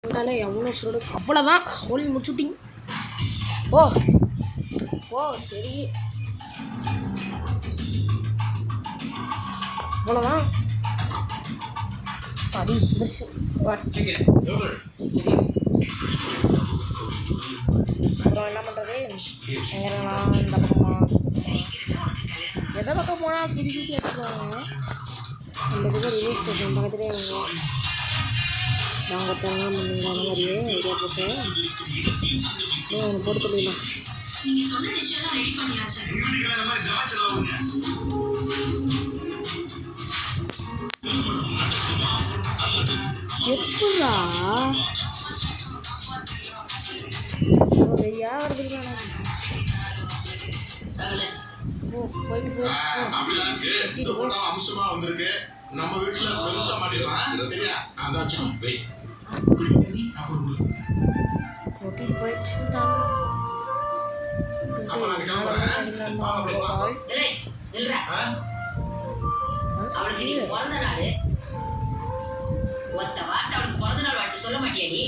எவ்வளோ சொல்லு அவ்வளோதான் சொல்லி முடிச்சுட்டிங்க. ஓ ஓ சரி அவ்வளோதான். அடி பஸ் அப்புறம் என்ன பண்ணுறது? எங்கெல்லாம் இந்த பக்கமா எதை பக்கம் போனால் சுற்றி சுற்றி வச்சுக்குவாங்க. இந்த பக்கம் ரயில்வே ஸ்டேஷன் பக்கத்துலேயே நாங்கள் தரலாம் பண்ணுங்க அந்த மாதிரியே ஐடியா போட்டு ஒன்று போட்டு சொல்லிடலாம். எப்படா வெய்யா வருதுங்களா? அம்சமா வந்திருக்கு. நம்ம வீட்டுல பெருசா மாட்டிடலாம். சரியா? கூட்டிட்டு போயிடுச்சு. அவளுக்கு நீ பிறந்த நாள் ஒத்த வார்த்தை அவளுக்கு பிறந்த நாள் வாழ்த்து சொல்ல மாட்டியா? நீ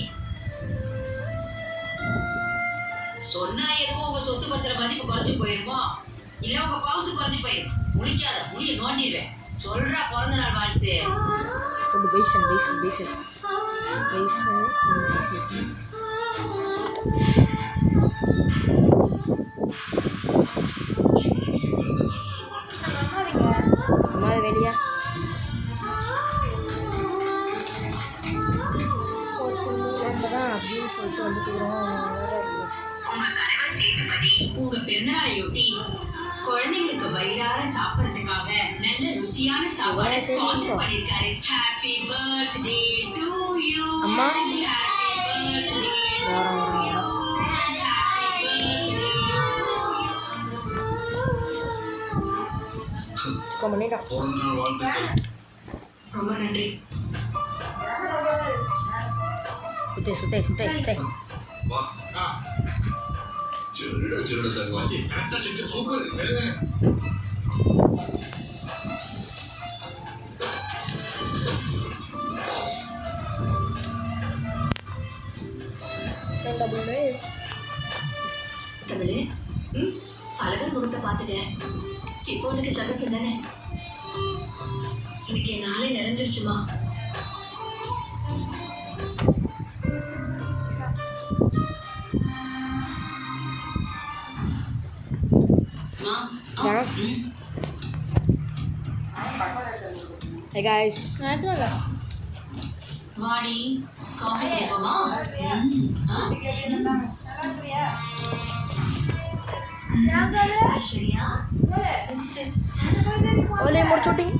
சொன்னா எதுவும் உங்க சொத்து பத்திர மதிப்பு குறைஞ்சு போயிருமோ, இல்ல உங்க பவுசு குறைஞ்சு போயிரும். முடிக்காத முடிய நோண்டிடுவேன். சொல்றா பிறந்த நாள் வாழ்த்து. பைசன் பைசன் பைசன் பைசன் அம்மா வெளியா அப்படின்னு சொல்லிட்டு வந்துட்டுக்கிறோம். உங்க பிறந்தநாளையொட்டி குழந்தைங்களுக்கு வயிறார சாப்பிடறதுக்காக நல்ல ருசியான சாப்பாடு ஸ்பான்சர் பண்ணிருக்காரு. Happy birthday to you. அம்மா ஹாப்பி பர்த்டே பண்ணிட்டான். ரொம்ப நன்றி. சுத்தே சுத்தே சுத்தே சுத்தே சூப்பர். தமிழ் அழகா முகத்தை பார்த்துட்டேன். இப்போ உனக்கு சந்தோஷம் தானே? எனக்கு என் நாளே நிறைஞ்சிருச்சுமா. Hey guys. வாடி காஃபி குடிப்போமா? ஐஸ்வர்யா ஓலே முடிச்சுட்டிங்க.